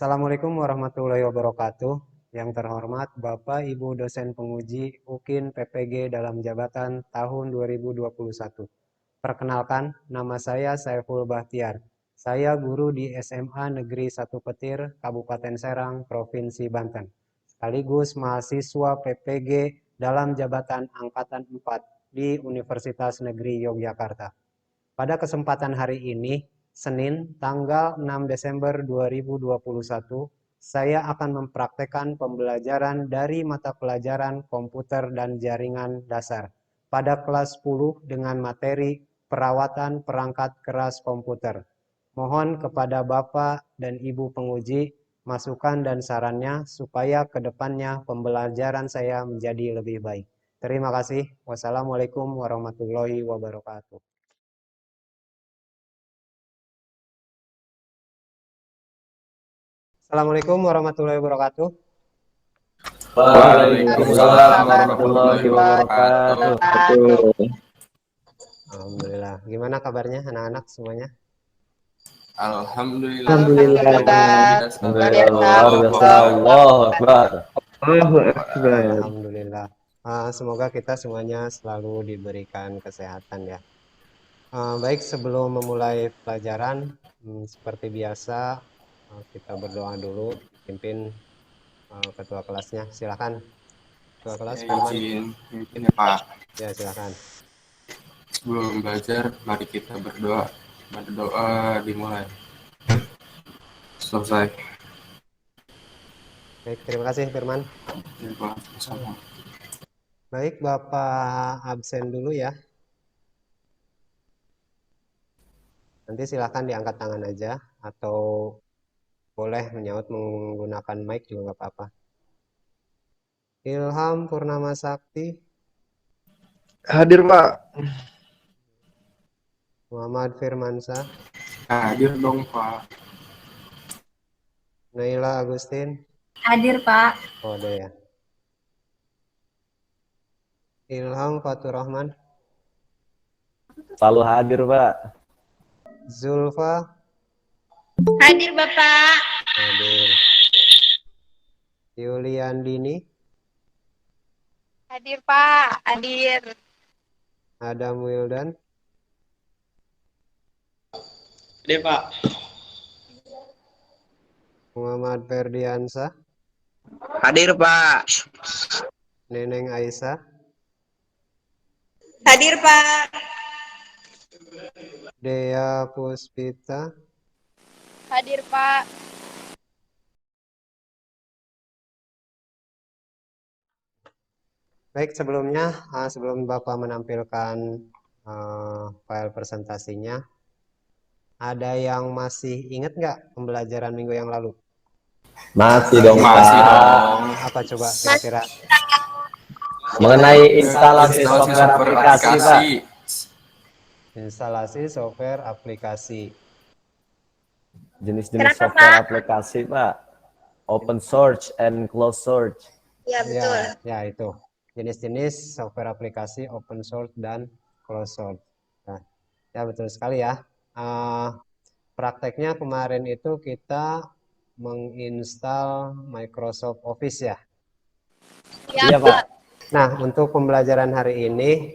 Assalamualaikum warahmatullahi wabarakatuh. Yang terhormat Bapak Ibu dosen penguji UKIN PPG dalam jabatan tahun 2021. Perkenalkan, nama saya Saiful Bahtiar. Saya guru di SMA Negeri 1 Petir, Kabupaten Serang, Provinsi Banten. Sekaligus mahasiswa PPG dalam jabatan Angkatan 4 di Universitas Negeri Yogyakarta. Pada kesempatan hari ini, Senin, tanggal 6 Desember 2021, saya akan mempraktekkan pembelajaran dari mata pelajaran komputer dan jaringan dasar pada kelas 10 dengan materi perawatan perangkat keras komputer. Mohon kepada Bapak dan Ibu penguji masukan dan sarannya supaya ke depannya pembelajaran saya menjadi lebih baik. Terima kasih. Wassalamualaikum warahmatullahi wabarakatuh. Assalamualaikum warahmatullahi wabarakatuh. Waalaikumsalam warahmatullahi wabarakatuh. Alhamdulillah. Gimana kabarnya anak-anak semuanya? Alhamdulillah. Alhamdulillah. Semoga kita semuanya selalu diberikan kesehatan ya. Baik, sebelum memulai pelajaran, seperti biasa kita berdoa dulu, pimpin ketua kelasnya. Silakan. Ketua kelas Firman. Izin ya Pak. Ya, silakan. Sebelum belajar, mari kita berdoa. Berdoa dimulai. Selesai. Baik, terima kasih Firman. Baik, Bapak absen dulu ya. Nanti silakan diangkat tangan aja atau boleh menyaut menggunakan mic juga nggak apa-apa. Ilham Purnama Sakti. Hadir Pak. Muhammad Firmansyah. Hadir dong Pak. Naila Agustin. Hadir Pak. Oh ada ya. Ilham Fatur Rahman. Selalu hadir Pak. Zulfa. Hadir Bapak. Hadir. Yuliandini. Hadir Pak. Hadir. Adam Wildan. Hadir Pak. Muhammad Ferdiansah. Hadir Pak. Neneng Aisyah. Hadir Pak. Dea Puspita. Hadir Pak. Baik, sebelumnya sebelum Bapak menampilkan file presentasinya, ada yang masih ingat nggak pembelajaran minggu yang lalu? Masih dong Pak. Masih dong. Apa coba kira-kira? Mengenai instalasi software aplikasi Pak. Instalasi software aplikasi. Jenis-jenis software aplikasi Pak. Open source and closed source. Ya betul. Ya itu. Jenis-jenis software aplikasi open source dan closed source. Nah, ya betul sekali ya. Prakteknya kemarin itu kita menginstal Microsoft Office ya. Iya Pak. Nah, untuk pembelajaran hari ini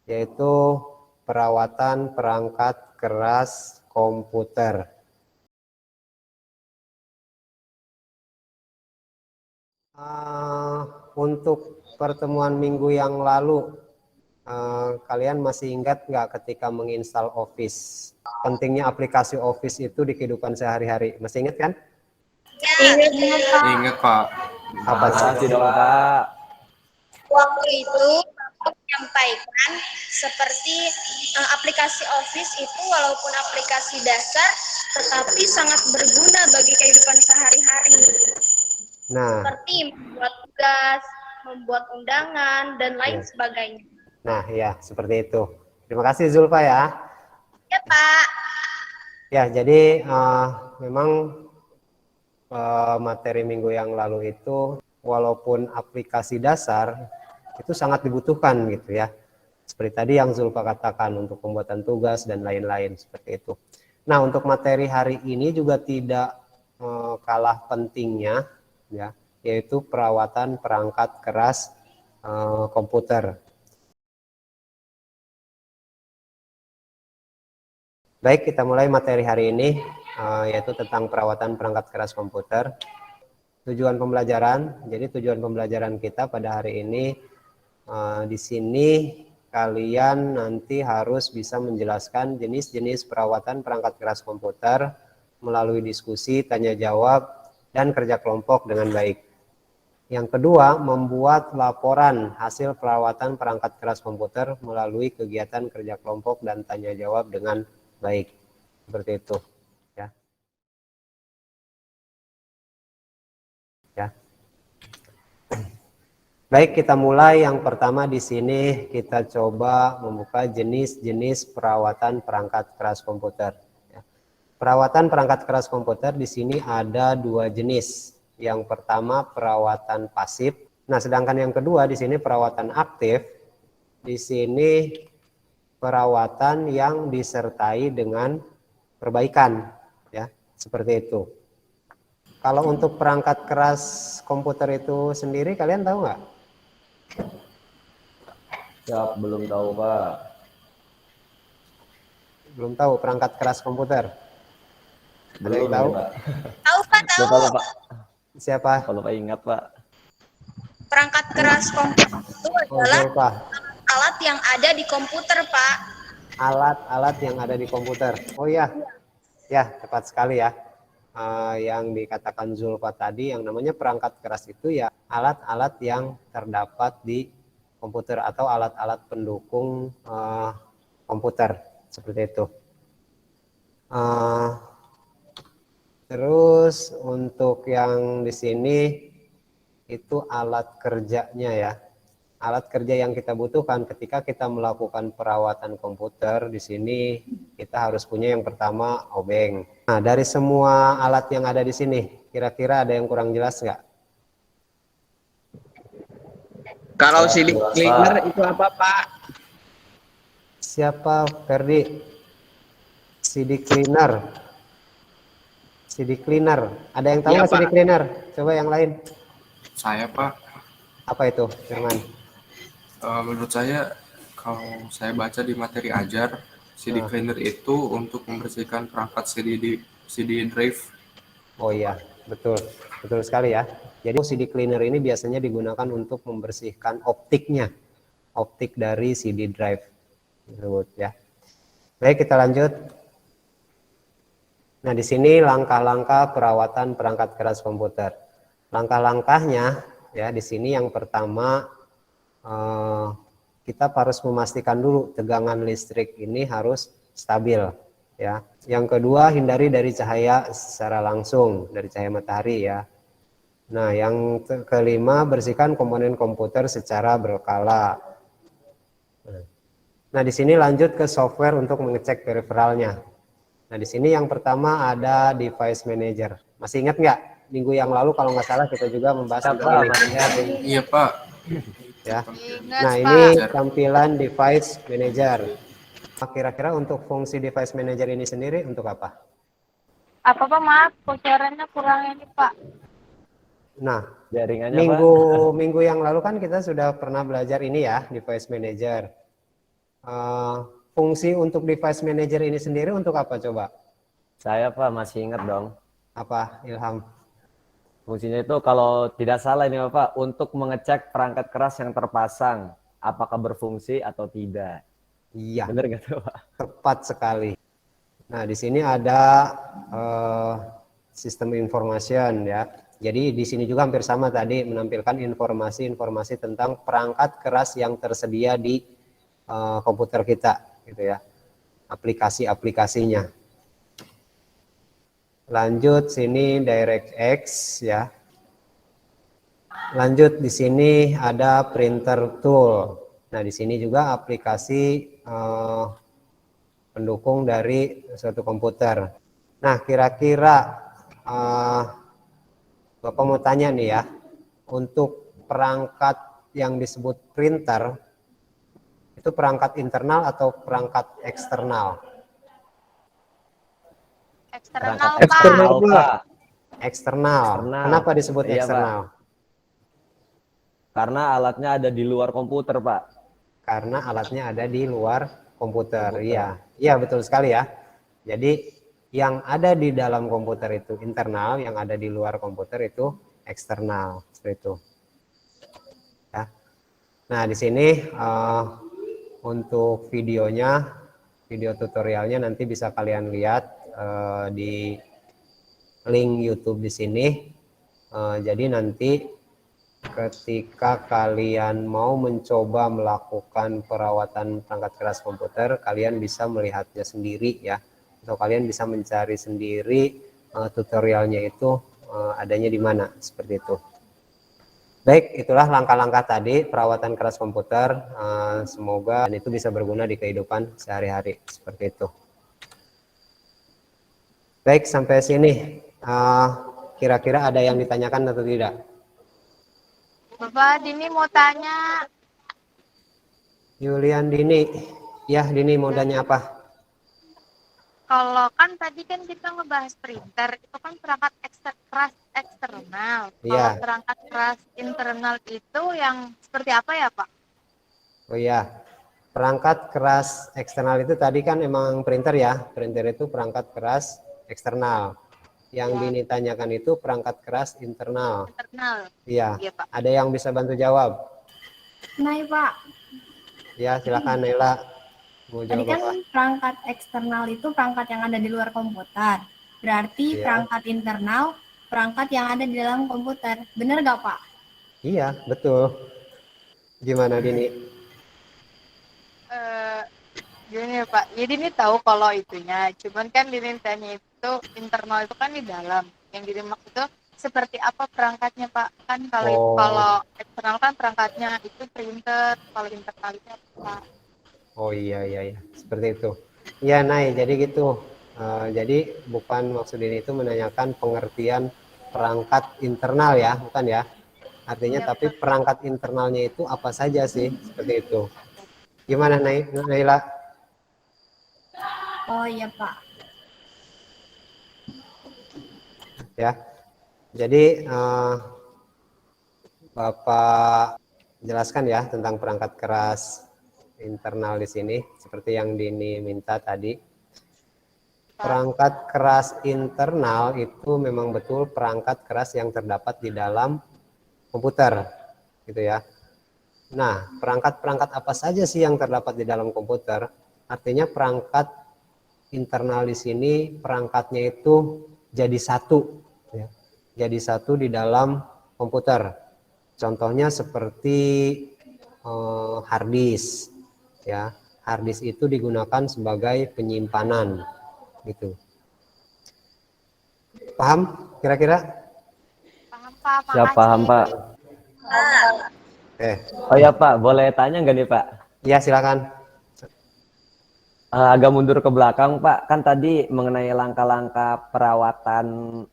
yaitu perawatan perangkat keras komputer. Untuk pertemuan minggu yang lalu, kalian masih ingat nggak ketika menginstal Office? Pentingnya aplikasi Office itu di kehidupan sehari-hari. Masih ingat kan? Ingat Pak. Apa Masih dong Pak. Waktu itu menyampaikan seperti aplikasi Office itu walaupun aplikasi dasar tetapi sangat berguna bagi kehidupan sehari-hari. Nah, Seperti membuat tugas, membuat undangan dan lain sebagainya. nah ya seperti itu. Terima kasih Zulfa ya. Ya Pak. Ya, jadi memang materi minggu yang lalu itu walaupun aplikasi dasar itu sangat dibutuhkan gitu ya. Seperti tadi yang Zulfa katakan untuk pembuatan tugas dan lain-lain seperti itu. Nah, untuk materi hari ini juga tidak kalah pentingnya, ya, yaitu perawatan perangkat keras komputer. Baik, kita mulai materi hari ini, yaitu tentang perawatan perangkat keras komputer. Tujuan pembelajaran, jadi tujuan pembelajaran kita pada hari ini, di sini kalian nanti harus bisa menjelaskan jenis-jenis perawatan perangkat keras komputer melalui diskusi, tanya jawab, dan kerja kelompok dengan baik. Yang kedua, membuat laporan hasil perawatan perangkat keras komputer melalui kegiatan kerja kelompok dan tanya jawab dengan baik. Seperti itu, ya. Ya. Baik, kita mulai. Yang pertama di sini kita coba membuka jenis-jenis perawatan perangkat keras komputer. Ya. Perawatan perangkat keras komputer di sini ada dua jenis. Yang pertama perawatan pasif. Nah, sedangkan yang kedua di sini perawatan aktif. Di sini perawatan yang disertai dengan perbaikan, ya, seperti itu. Kalau untuk perangkat keras komputer itu sendiri, kalian tahu nggak? Ya, belum tahu, Pak. Belum tahu perangkat keras komputer? Ada yang tahu? Pak. Tahu Pak, tahu. Lupa, Pak. Siapa? Kalau Pak ingat, Pak. Perangkat keras komputer itu adalah Zulfa. alat yang ada di komputer, Pak. Alat-alat yang ada di komputer. Oh ya, ya tepat sekali ya. Yang dikatakan Zulfa tadi, yang namanya perangkat keras itu ya alat-alat yang terdapat di komputer atau alat-alat pendukung komputer, seperti itu. Terus untuk yang di sini itu alat kerjanya ya. Alat kerja yang kita butuhkan ketika kita melakukan perawatan komputer di sini kita harus punya yang pertama obeng. Nah, dari semua alat yang ada di sini, kira-kira ada yang kurang jelas nggak? Kalau Ya, CD jelas, cleaner Pak. itu apa, Pak? Siapa, Ferdi? CD cleaner. CD cleaner. Ada yang tahu Iya, nggak CD Pak. cleaner? Coba yang lain. Saya Pak, Apa itu, Firman? menurut saya kalau saya baca di materi ajar, CD cleaner itu untuk membersihkan perangkat CD drive. Oh iya, betul. Betul sekali ya. Jadi CD cleaner ini biasanya digunakan untuk membersihkan optiknya. Optik dari CD drive. Ya. Baik, kita lanjut. Nah, di sini langkah-langkah perawatan perangkat keras komputer. Langkah-langkahnya ya di sini yang pertama kita harus memastikan dulu tegangan listrik ini harus stabil ya. Yang kedua, hindari dari cahaya secara langsung, dari cahaya matahari ya. Nah, yang kelima, bersihkan komponen komputer secara berkala. Nah, di sini lanjut ke software untuk mengecek periferalnya. Nah, di sini yang pertama ada device manager. Masih ingat nggak? Minggu yang lalu kalau nggak salah kita juga membahas tentang ini. Iya Pak. Ya. Nah, ini tampilan device manager. Kira-kira untuk fungsi device manager ini sendiri untuk apa? Apa Pak, maaf, bocorannya kurang ini Pak. Nah, Jaringannya, minggu yang lalu kan kita sudah pernah belajar ini ya, device manager. Fungsi untuk device manager ini sendiri untuk apa coba? Saya, Pak, masih ingat dong. Apa, Ilham? Fungsinya itu kalau tidak salah ini Bapak, untuk mengecek perangkat keras yang terpasang, apakah berfungsi atau tidak. Iya. Benar nggak tuh, Pak? Tepat sekali. Nah, di sini ada sistem information ya. Jadi di sini juga hampir sama tadi, menampilkan informasi-informasi tentang perangkat keras yang tersedia di komputer kita, gitu ya. Aplikasi-aplikasinya. Lanjut sini DirectX ya. Lanjut di sini ada printer tool. Nah, di sini juga aplikasi pendukung dari suatu komputer. Nah, kira-kira Bapak mau tanya nih ya, untuk perangkat yang disebut printer itu perangkat internal atau perangkat eksternal? Eksternal Perangkat Pak. eksternal, Pak. Eksternal. Eksternal. Kenapa disebut Iya, Pak. eksternal? Karena alatnya ada di luar komputer, Pak. Karena alatnya ada di luar komputer. Komputer. Iya, iya betul sekali ya. Jadi yang ada di dalam komputer itu internal, yang ada di luar komputer itu eksternal, seperti itu. Ya. Nah, di sini untuk videonya, video tutorialnya nanti bisa kalian lihat di link YouTube di sini. Jadi nanti ketika kalian mau mencoba melakukan perawatan perangkat keras komputer, kalian bisa melihatnya sendiri ya, atau kalian bisa mencari sendiri tutorialnya itu adanya di mana, seperti itu. Baik, itulah langkah-langkah tadi perawatan keras komputer. Semoga itu bisa berguna di kehidupan sehari-hari, seperti itu. Baik, sampai sini. Kira-kira ada yang ditanyakan atau tidak? Bapak Dini mau tanya, Yulian Dini, ya Dini mau tanya apa? kalau kan tadi kan kita ngebahas printer, itu kan perangkat keras eksternal. Kalau Iya. perangkat keras internal itu yang seperti apa ya, Pak? Oh iya, perangkat keras eksternal itu tadi kan emang printer ya, printer itu perangkat keras eksternal. Yang Dini tanyakan itu perangkat keras internal. Internal. Iya, Iya, Pak. ada yang bisa bantu jawab? Nah, Pak, Ya, silakan Nela. Mau tadi jawab kan apa? perangkat eksternal itu perangkat yang ada di luar komputer. Berarti Iya. perangkat internal, perangkat yang ada di dalam komputer. Bener gak, Pak? Iya, betul. Gimana Dini? Gini ya, Pak, jadi ini tahu kalau itunya, cuman kan di Nintendo itu internal itu kan di dalam. Yang dimaksud itu seperti apa perangkatnya, Pak? Kan kalau eksternal kan perangkatnya itu printer, kalau internal itu apa? Oh iya, seperti itu. Iya, Nay, jadi gitu. Jadi bukan maksud ini itu menanyakan pengertian perangkat internal ya, bukan ya? Artinya Iya, tapi betul. perangkat internalnya itu apa saja sih, seperti itu. Gimana Naila? Oh iya, Pak. Ya, jadi Bapak jelaskan ya tentang perangkat keras internal di sini, seperti yang Dini minta tadi. Perangkat keras internal itu memang betul perangkat keras yang terdapat di dalam komputer, gitu ya. Nah, perangkat-perangkat apa saja sih yang terdapat di dalam komputer? Artinya perangkat internal di sini perangkatnya itu jadi satu, ya. Jadi satu di dalam komputer. Contohnya seperti hard disk, ya. Hard disk itu digunakan sebagai penyimpanan, gitu. Paham? Kira-kira? Paham, Pak? Siap, Makasih. paham, Pak. Oh ya, Pak, boleh tanya nggak nih, Pak? Ya, silakan. Agak mundur ke belakang, Pak. Kan tadi mengenai langkah-langkah perawatan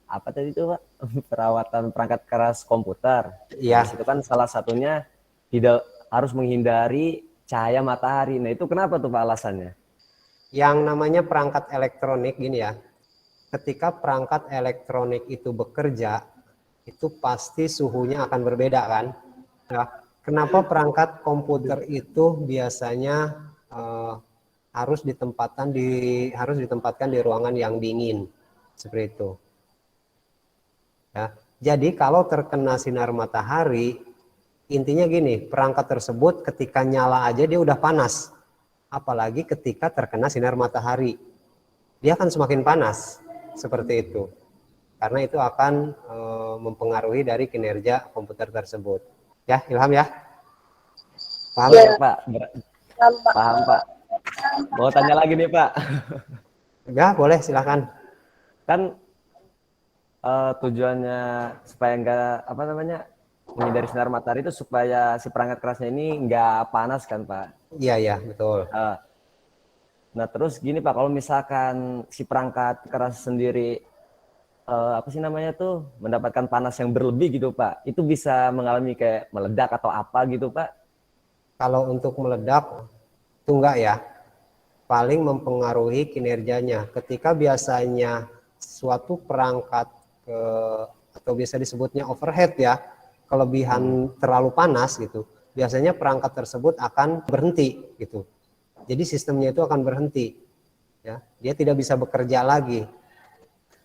apa tadi itu, Pak? Perawatan perangkat keras komputer. Iya. Itu kan salah satunya tidak harus menghindari cahaya matahari. Nah, itu kenapa tuh, Pak, alasannya? Yang namanya perangkat elektronik gini ya. Ketika perangkat elektronik itu bekerja, itu pasti suhunya akan berbeda kan? Nah, kenapa perangkat komputer itu biasanya harus ditempatkan di ruangan yang dingin, seperti itu. Ya, jadi kalau terkena sinar matahari, intinya gini, perangkat tersebut ketika nyala aja dia udah panas, apalagi ketika terkena sinar matahari, dia akan semakin panas, seperti itu. Karena itu akan mempengaruhi dari kinerja komputer tersebut. Ya, Ilham ya? Paham? Ya, Pak. Paham, Pak. Mau tanya lagi nih, Pak. Ya, boleh, silakan. Kan tujuannya supaya enggak menghindari sinar matahari itu supaya si perangkat kerasnya ini enggak panas kan, Pak? Iya, betul. Nah, terus gini, Pak, kalau misalkan si perangkat keras sendiri mendapatkan panas yang berlebih gitu, Pak, itu bisa mengalami kayak meledak atau apa gitu, Pak? Kalau untuk meledak itu enggak ya, paling mempengaruhi kinerjanya. Ketika biasanya suatu perangkat ke atau bisa disebutnya overheat ya, kelebihan terlalu panas gitu, biasanya perangkat tersebut akan berhenti gitu. Jadi sistemnya itu akan berhenti ya, dia tidak bisa bekerja lagi.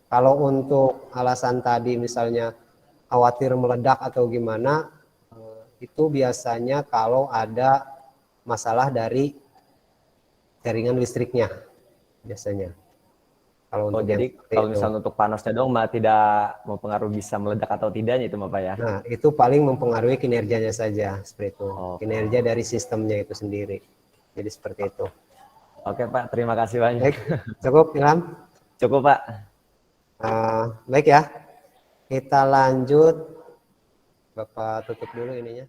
Kalau untuk alasan tadi misalnya khawatir meledak atau gimana, itu biasanya kalau ada masalah dari jaringan listriknya biasanya. Kalau untuk jadi kalau misalnya untuk panasnya dong mah tidak mempengaruhi bisa meledak atau tidaknya itu Pak ya. Nah, itu paling mempengaruhi kinerjanya saja seperti itu. Oh. Kinerja dari sistemnya itu sendiri. Jadi seperti itu. Oke Pak, terima kasih banyak. Baik, cukup Ilham? Cukup Pak. Baik ya, kita lanjut. Bapak tutup dulu ininya.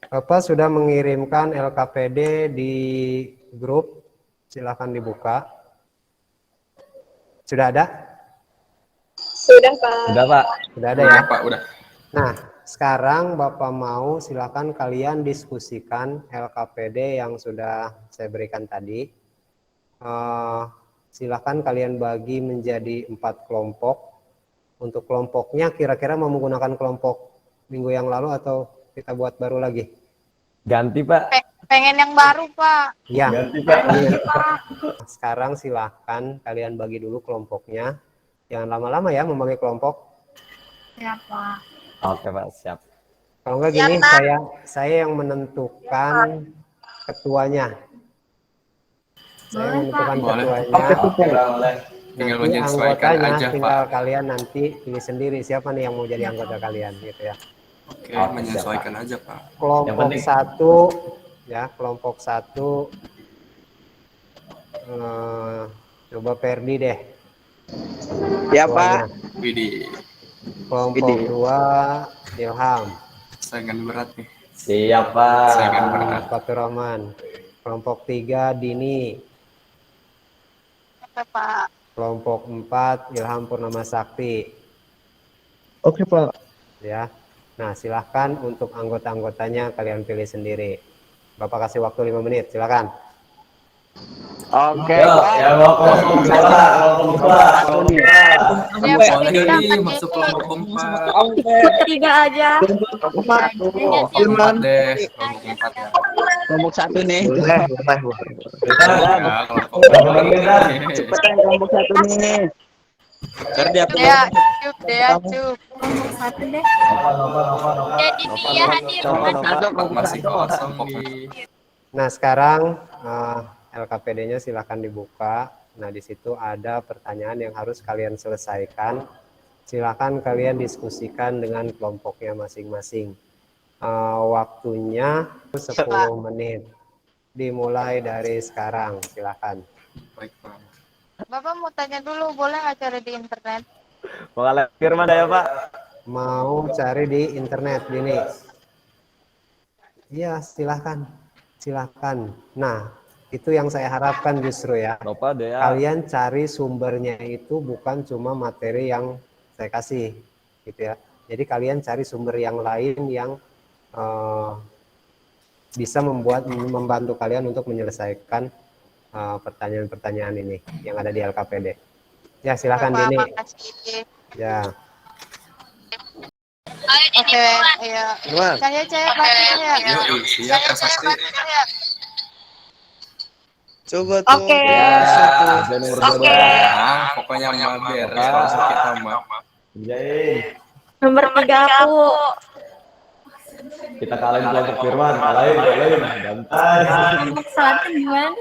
Bapak sudah mengirimkan LKPD di grup, silahkan dibuka. Sudah ada? Sudah, Pak. Sudah Pak. Sudah ada ya? Pak, udah. Nah, sekarang Bapak mau silakan kalian diskusikan LKPD yang sudah saya berikan tadi. Silakan kalian bagi menjadi 4 kelompok. Untuk kelompoknya kira-kira mau menggunakan kelompok minggu yang lalu atau kita buat baru lagi? Ganti Pak. Pengen yang baru, Pak. Ya. Ganti Pak. Sekarang silahkan kalian bagi dulu kelompoknya. Jangan lama-lama ya membagi kelompok. Ya, Pak. Oke Pak, siap. Kalau enggak gini, saya yang menentukan ketuanya. Saya menentukan ketuanya. Boleh. Tinggal Nanti menyesuaikan anggotanya aja, tinggal Pak. kalian nanti pilih sendiri siapa nih yang mau jadi anggota kalian gitu ya. Oke, menyesuaikan aja, Pak. Kelompok penting- 1 ya, kelompok 1 coba Ferdi deh. Ya, ketuanya. Pak. Widih, Kelompok Widih. 2 Ilham. saingan berat nih. Siap Pak. Saingan berat. Fatur Rahman. Kelompok 3 Dini. Oke, Pak. Kelompok 4 Ilham Purnama Sakti. Oke, Pak. Ya. Nah, silahkan untuk anggota-anggotanya kalian pilih sendiri. Bapak kasih waktu 5 menit, silakan. Oke, Ya, Pak. ya kelompok dua. Ya, Boleh Pak. nih masuk kelompok 4. Tiga aja. Kelompok Kelompok 4 deh, kelompok 4 ya. kelompok 1 nih. Ya, kelompok 4. Cepetan kelompok 1 nih. Kerja Dea, cup, Dea, cup. Kelompok 1 deh. Jadi dia hadir. Masih kosong nih. Nah, sekarang LKPD-nya silahkan dibuka. Nah, di situ ada pertanyaan yang harus kalian selesaikan. Silahkan kalian diskusikan dengan kelompoknya masing-masing. Waktunya 10 menit. Dimulai dari sekarang, silahkan. Baik, Pak. Bapak mau tanya dulu, boleh nggak cari di internet? Mau kalian firman dah ya Pak. Mau cari di internet, Dini? Iya, silahkan. Silahkan. Nah, itu yang saya harapkan justru ya. Bapak Dea. Kalian cari sumbernya itu bukan cuma materi yang saya kasih, gitu ya. Jadi kalian cari sumber yang lain yang bisa membantu kalian untuk menyelesaikan pertanyaan-pertanyaan ini yang ada di LKPD. Ya, silakan Bapak, Dini. makasih. Ya. Oke, iya. Saya bantu saya. Yuk, siap, prestasi. Coba tuh. Oke. Dan nomor Oke. Nah, pokoknya mah beres kalau kita mah. Jain. Nomor 3 aku. Kita kalahin kelompok Firman, kalahin. Gantai. Kelompok 1 gimana?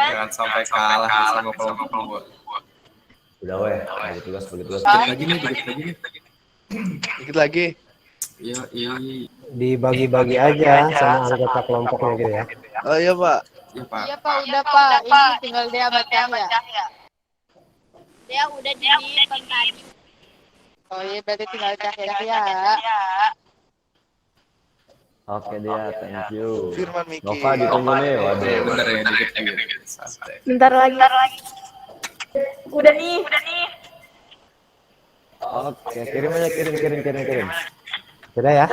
Jangan sampai kalah nih sama kelompok 2. Udah weh, bagi tugas. Dikit lagi nih, dikit lagi nih. Dikit lagi. Iya, Dibagi-bagi aja sama anggota kelompoknya gitu ya. Oh iya, Pak. iya, Pak. Iya, Pak, udah, Pak. Ini tinggal Dea baca ya. Dia udah di tadi. Oh iya, berarti tinggal Cahya ya. Oke dia, thank you. Firman Miki. Nova ditunggu nih, waduh. Bener ya, dikit lagi. Santai. Bentar lagi. Udah nih. Oke, kirim aja, kirim. Sudah ya?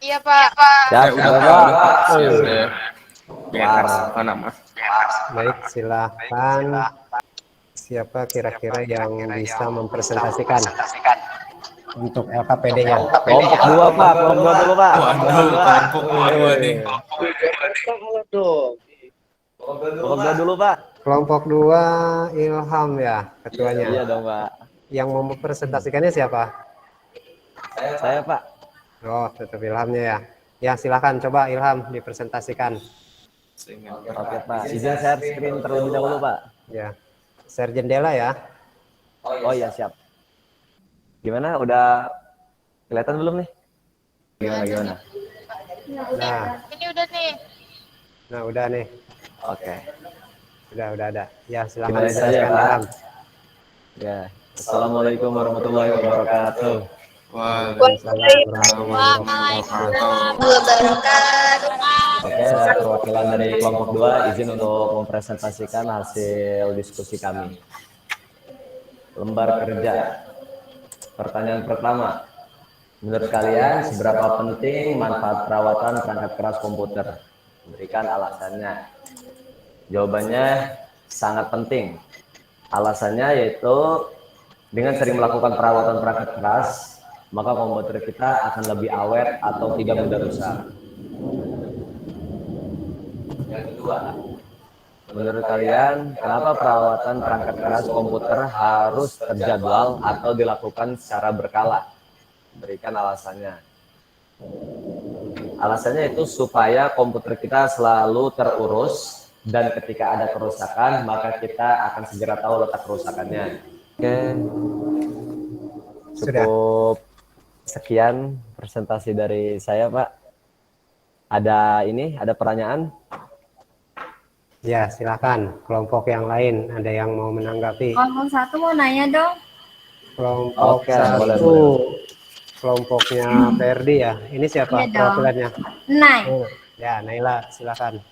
Iya, Pak. Siap, Udah, Pak. Pak. Siap deh. BNS apa nama? Baik, silahkan. Siapa kira-kira yang bisa mempresentasikan untuk LKPD-nya? Kelompok 2 Pak, kelompok 2 dulu Pak. Waduh, kelompok dua nih. Kelompok 2 dulu Pak. Kelompok 2 Ilham ya, ketuanya. Iya dong Pak. Yang mau mempresentasikannya siapa? Saya Pak. Oh, tetap Ilhamnya ya. Ya, silahkan coba Ilham dipresentasikan. Oke Pak, izin share screen terlebih dahulu Pak. Ya, share jendela ya. Oh iya siap. Gimana, udah kelihatan belum nih? Gimana? Nah, Ini udah nih. nah udah nih. Oke. Udah ada. Ya, silahkan Dimulai saja, dijelaskan Pak. Ilham. Ya. Assalamualaikum warahmatullahi wabarakatuh. Waalaikumsalam warahmatullahi Wabarakatuh. Oke, saya perwakilan dari kelompok 2 izin untuk mempresentasikan hasil diskusi kami. Lembar kerja. Pertanyaan pertama. Menurut kalian seberapa penting manfaat perawatan perangkat keras komputer? Berikan alasannya. Jawabannya sangat penting. Alasannya yaitu dengan sering melakukan perawatan perangkat keras, maka komputer kita akan lebih awet atau tidak mudah rusak. Yang kedua, menurut kalian kenapa perawatan perangkat keras komputer harus terjadwal atau dilakukan secara berkala? Berikan alasannya. Alasannya itu supaya komputer kita selalu terurus dan ketika ada kerusakan maka kita akan segera tahu letak kerusakannya. Oke, cukup sekian presentasi dari saya Pak. Ada pertanyaan? Ya, silakan. Kelompok yang lain ada yang mau menanggapi. Kelompok 1 mau nanya dong. Kelompok Oke, 1. boleh. Kelompoknya Ferdi ya. Ini siapa Iya dong. perwakilannya? Nay, Ya, Naila, silakan.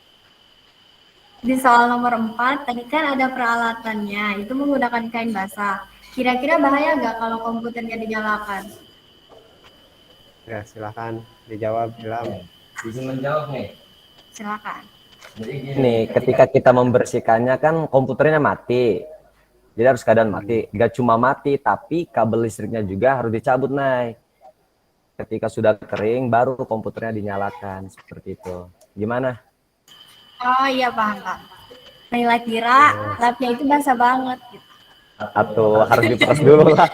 di soal nomor 4 tadi kan ada peralatannya, itu menggunakan kain basah. Kira-kira bahaya nggak kalau komputernya dinyalakan? Ya, silakan dijawab Ilham. Izin menjawab nih. Silakan. Jadi gini, ketika kita membersihkannya kan komputernya mati. Jadi harus keadaan mati. Gak cuma mati, tapi kabel listriknya juga harus dicabut, Nay. Ketika sudah kering, baru komputernya dinyalakan. Seperti itu. Gimana? Oh iya paham Pak. Naila kira lapnya itu basah banget gitu. Atau harus diperas dulu lah.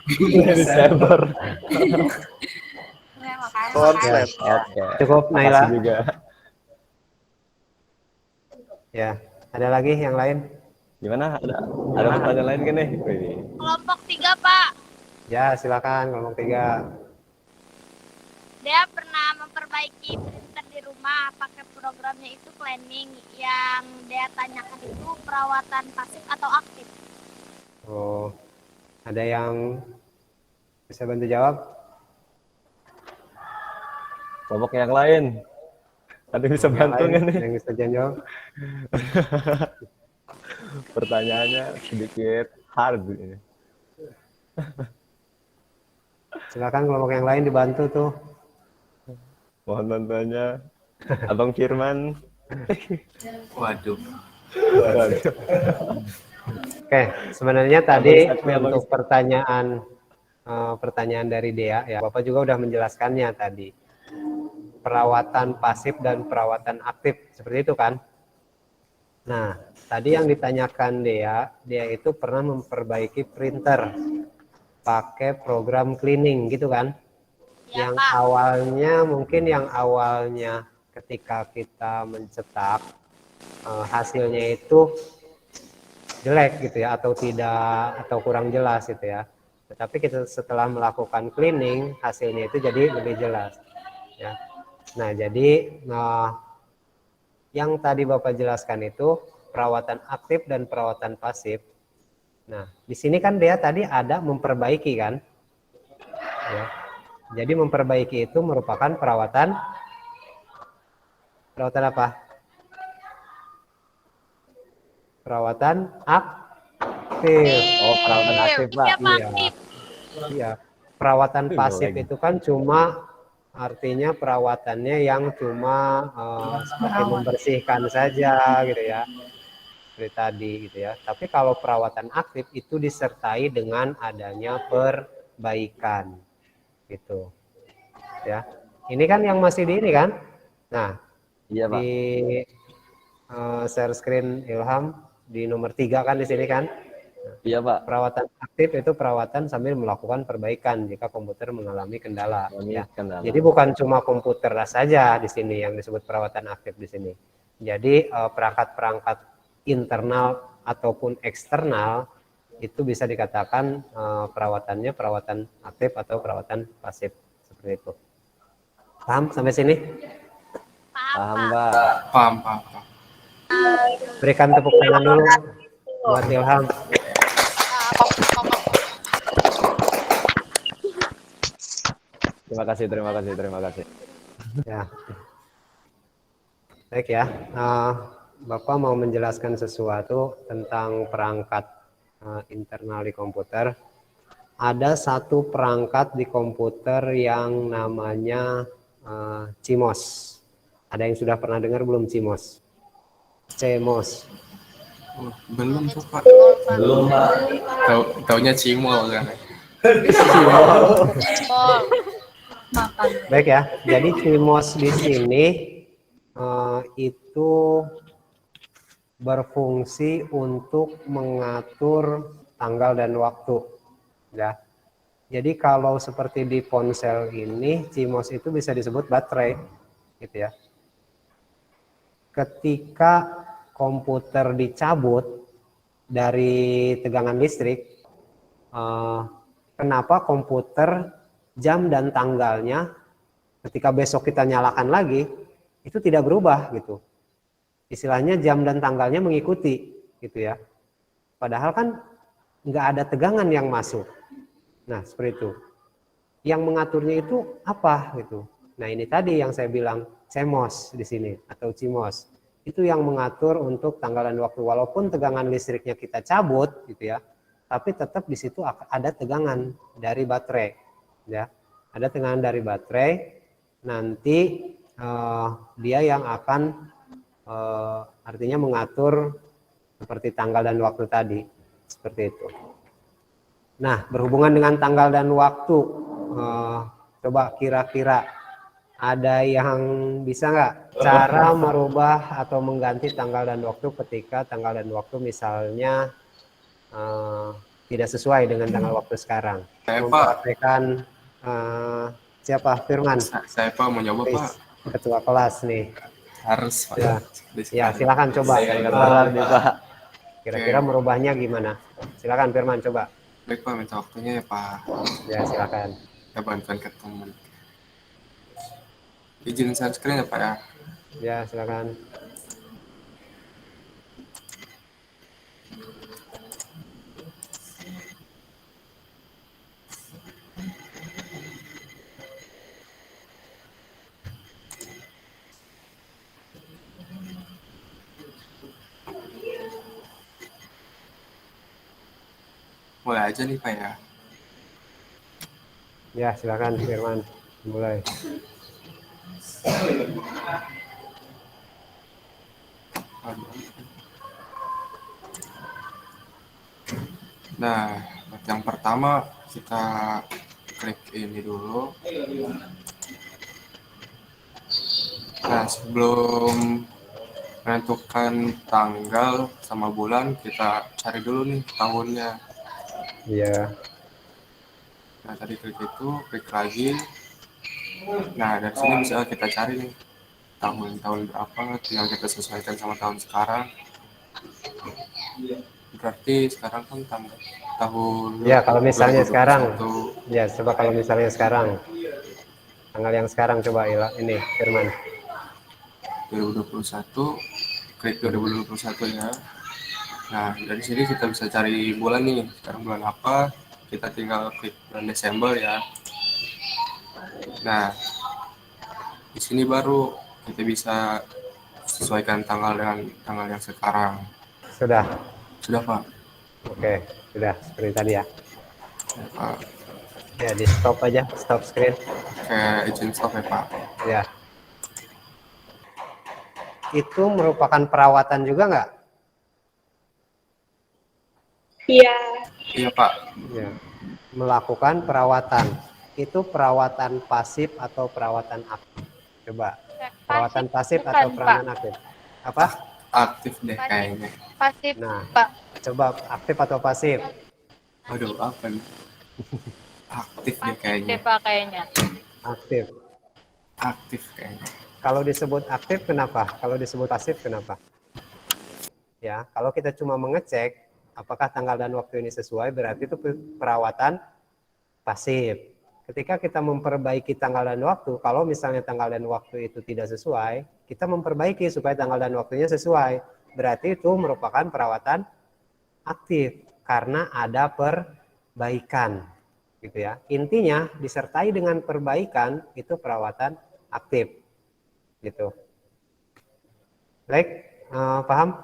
Di server. Konslet. Oke. Cukup Naila. Makasih juga. Ya, ada lagi yang lain? Gimana? Ada pertanyaan lain kan nih? Kelompok 3, Pak. Ya, silakan kelompok 3. Dia pernah memperbaiki printer di rumah pakai programnya itu planning. Yang dia tanyakan itu perawatan pasif atau aktif. Oh, ada yang bisa bantu jawab? Kelompok yang lain. Ada yang bisa bantu nggak nih? Yang bisa jawab? Pertanyaannya sedikit hard. Silakan kelompok yang lain dibantu tuh. Mohon bantuannya. Abang Firman. Waduh. Oke, sebenarnya tadi Abang untuk pertanyaan dari Dea ya, Bapak juga udah menjelaskannya tadi. Perawatan pasif dan perawatan aktif, seperti itu kan? Nah, tadi yang ditanyakan Dea itu pernah memperbaiki printer pakai program cleaning gitu kan? Ya, Yang Pak. awalnya ketika kita mencetak hasilnya itu jelek gitu ya, atau tidak, atau kurang jelas gitu ya. Tetapi kita setelah melakukan cleaning hasilnya itu jadi lebih jelas ya. Nah, jadi yang tadi Bapak jelaskan itu perawatan aktif dan perawatan pasif. Nah, di sini kan dia tadi ada memperbaiki kan? Ya. Jadi memperbaiki itu merupakan perawatan apa? Perawatan aktif. Oh, perawatan aktif, Pak. Iya, Pak. Iya. Iya. Perawatan pasif itu kan cuma artinya perawatannya yang cuma seperti membersihkan saja gitu ya, seperti tadi gitu ya. Tapi kalau perawatan aktif itu disertai dengan adanya perbaikan gitu ya. Ini kan yang masih di ini kan. Nah, Iya, Pak. di share screen Ilham di nomor 3 kan di sini kan. Iya, Pak. Perawatan aktif itu perawatan sambil melakukan perbaikan jika komputer mengalami kendala. Ya. Jadi bukan cuma komputer saja di sini yang disebut perawatan aktif di sini. Jadi perangkat-perangkat internal ataupun eksternal itu bisa dikatakan perawatannya perawatan aktif atau perawatan pasif seperti itu. Paham sampai sini? Paham, Pak. Paham, paham, paham. Berikan tepuk tangan dulu buat Ilham. Terima kasih, terima kasih, terima kasih. Ya. Baik ya. Bapak mau menjelaskan sesuatu tentang perangkat internal di komputer. Ada satu perangkat di komputer yang namanya CMOS. Ada yang sudah pernah dengar belum CMOS? CMOS. Belum tuh, Pak. Belum, Pak. Taunya cimol kan. Baik ya. Jadi CMOS di sini itu berfungsi untuk mengatur tanggal dan waktu ya. Jadi kalau seperti di ponsel ini CMOS itu bisa disebut baterai gitu ya. Ketika komputer dicabut dari tegangan listrik, kenapa komputer jam dan tanggalnya ketika besok kita nyalakan lagi itu tidak berubah gitu. Istilahnya jam dan tanggalnya mengikuti gitu ya. Padahal kan nggak ada tegangan yang masuk. Nah seperti itu. Yang mengaturnya itu apa gitu. Nah ini tadi yang saya bilang CMOS di sini atau CMOS. Itu yang mengatur untuk tanggal dan waktu. Walaupun tegangan listriknya kita cabut gitu ya. Tapi tetap di situ ada tegangan dari baterai ya. Ada tegangan dari baterai. Nanti dia yang akan artinya mengatur seperti tanggal dan waktu tadi seperti itu. Nah berhubungan dengan tanggal dan waktu, coba kira-kira ada yang bisa nggak cara merubah atau mengganti tanggal dan waktu ketika tanggal dan waktu misalnya tidak sesuai dengan tanggal waktu sekarang? Mempraktekkan siapa? Firman. Saya Pak mau nyoba, Pak. Ketua kelas nih. Harus, Pak. Ya, silakan coba. Kira-kira merubahnya gimana? Silakan Firman coba. Baik, Pak, minta waktunya ya, Pak. Ya, silakan. Saya bantuan ke teman. Izin share screen ya, Pak ya. Ya, silakan. Mulai aja nih, Pak ya. Ya, silakan Firman. Mulai. Nah, yang pertama kita klik ini dulu. Nah, sebelum menentukan tanggal sama bulan, kita cari dulu nih tahunnya. Iya. Nah, tadi klik itu, klik lagi. Nah, dari sini bisa kita cari nih tahun-tahun berapa, tinggal kita sesuaikan sama tahun sekarang. Berarti sekarang kan tahun Ya, kalau misalnya 2021. sekarang. Ya, coba kalau misalnya sekarang. Tanggal yang sekarang coba ini Firman. 2021, klik 2021 ya. Nah, dari sini kita bisa cari bulan nih. Sekarang bulan apa? Kita tinggal klik bulan Desember ya. Nah, di sini baru kita bisa sesuaikan tanggal dengan tanggal yang sekarang. Sudah. Sudah, Pak? Oke, sudah seperti tadi ya. Ya, Pak. Ya, di stop aja, stop screen. Oke, izin stop ya Pak. Ya. Itu merupakan perawatan juga nggak? Iya. Iya Pak. Ya. Melakukan perawatan. Itu perawatan pasif atau perawatan aktif? Coba. Perawatan pasif bukan, atau Pak. perawatan aktif? Apa? Aktif deh kayaknya. Pasif, Nah, Pak. coba aktif atau pasif? Aduh, apa nih? Aktif deh Pasif kayaknya. deh, Pak, kayaknya. Aktif. Aktif kayaknya. Kalau disebut aktif kenapa? Kalau disebut pasif kenapa? Ya, kalau kita cuma mengecek apakah tanggal dan waktu ini sesuai, berarti itu perawatan pasif. Ketika kita memperbaiki tanggal dan waktu, kalau misalnya tanggal dan waktu itu tidak sesuai, kita memperbaiki supaya tanggal dan waktunya sesuai. Berarti itu merupakan perawatan aktif karena ada perbaikan, gitu ya. Intinya disertai dengan perbaikan itu perawatan aktif, gitu. Baik, paham?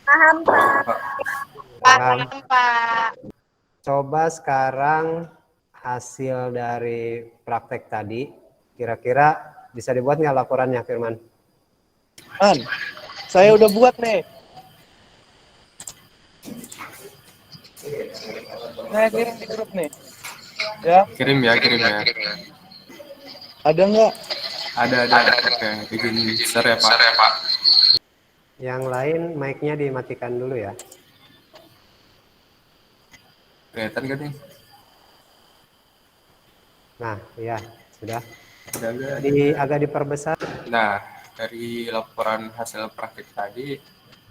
Paham, Pak. Paham. Pak. Coba sekarang hasil dari praktek tadi, kira-kira bisa dibuat nggak laporannya, Firman? Saya udah buat nih. Nah, kirim di grup nih. Ya, Kirim ya. ada nggak? Ada. Oke, izin share ya Pak. Yang lain mic-nya dimatikan dulu ya. Kelihatan gak nih? Nah, ya sudah. Ada nggak? Agak diperbesar. Nah, dari laporan hasil praktik tadi,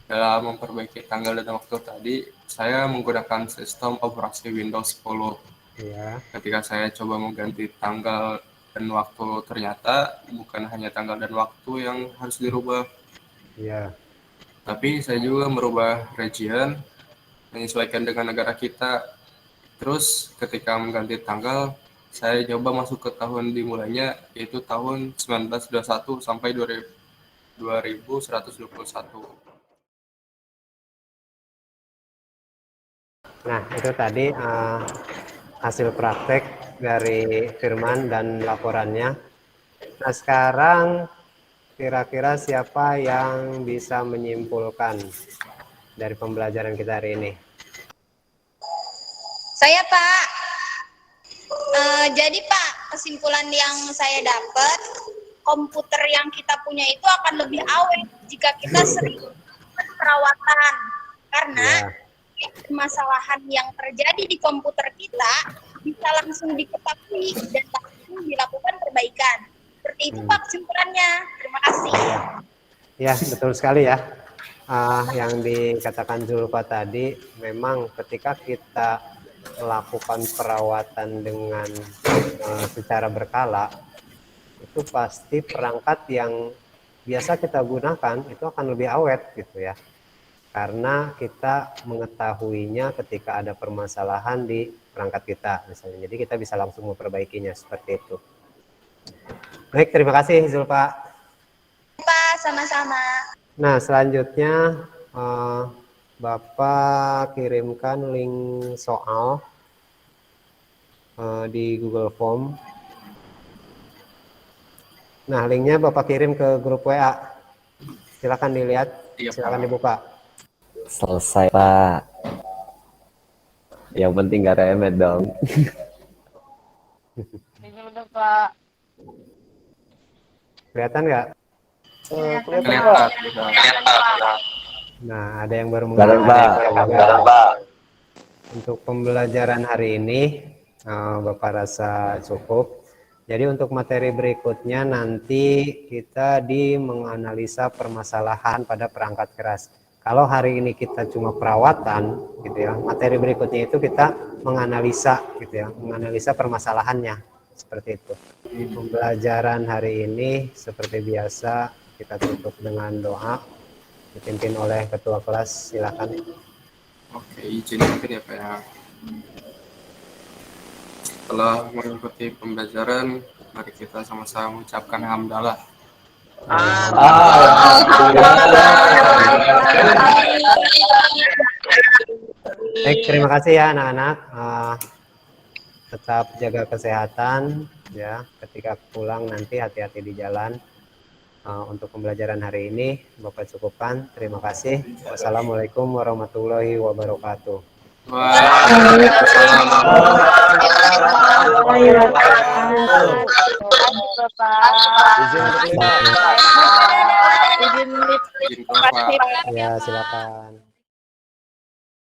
dalam memperbaiki tanggal dan waktu tadi, saya menggunakan sistem operasi Windows 10. Ya, Ketika saya coba mengganti tanggal dan waktu, ternyata bukan hanya tanggal dan waktu yang harus dirubah, ya, tapi saya juga merubah region, menyesuaikan dengan negara kita. Terus ketika mengganti tanggal, saya coba masuk ke tahun dimulainya, yaitu tahun 1921 sampai 2121. nah itu tadi hasil praktek dari Firman dan laporannya. Nah sekarang kira-kira siapa yang bisa menyimpulkan dari pembelajaran kita hari ini? Saya, Pak. Jadi, Pak, kesimpulan yang saya dapat, komputer yang kita punya itu akan lebih awet jika kita sering perawatan. Karena permasalahan yang terjadi di komputer kita bisa langsung diketahui dan langsung dilakukan perbaikan. Seperti itu, Pak, kesimpulannya. Terima kasih. Ya, betul sekali ya. Yang dikatakan Zulfa tadi, memang ketika kita melakukan perawatan dengan secara berkala, itu pasti perangkat yang biasa kita gunakan itu akan lebih awet gitu ya. Karena kita mengetahuinya ketika ada permasalahan di perangkat kita misalnya. Jadi kita bisa langsung memperbaikinya seperti itu. Baik, terima kasih Zulfa. Pak, sama-sama. Nah, selanjutnya Bapak kirimkan link soal di Google Form. Nah, linknya Bapak kirim ke grup WA. Silakan dilihat, silakan dibuka. Selesai, Pak. Yang penting gak remet dong. Ini udah, Pak. Kelihatan nggak? Kelihatan. Nah, ada yang baru Bareng, Pak. Untuk pembelajaran hari ini, Bapak rasa cukup. Jadi untuk materi berikutnya nanti kita menganalisa permasalahan pada perangkat keras. Kalau hari ini kita cuma perawatan, gitu ya. Materi berikutnya itu kita menganalisa, gitu ya, menganalisa permasalahannya, seperti itu. Pembelajaran hari ini seperti biasa kita tutup dengan doa, dipimpin oleh ketua kelas. Silakan. Oke, izin mungkin ya Pak ya. Setelah mengikuti pembelajaran, mari kita sama-sama mengucapkan hamdalah. Baik, terima kasih ya anak-anak. Tetap jaga kesehatan ya. Ketika pulang nanti hati-hati di jalan. Untuk pembelajaran hari ini Bapak cukupkan. Terima kasih. Wassalamualaikum warahmatullahi wabarakatuh. Waalaikumsalam. Izin untuk lima. Izin Izin keluar, Pak. Ya, silakan.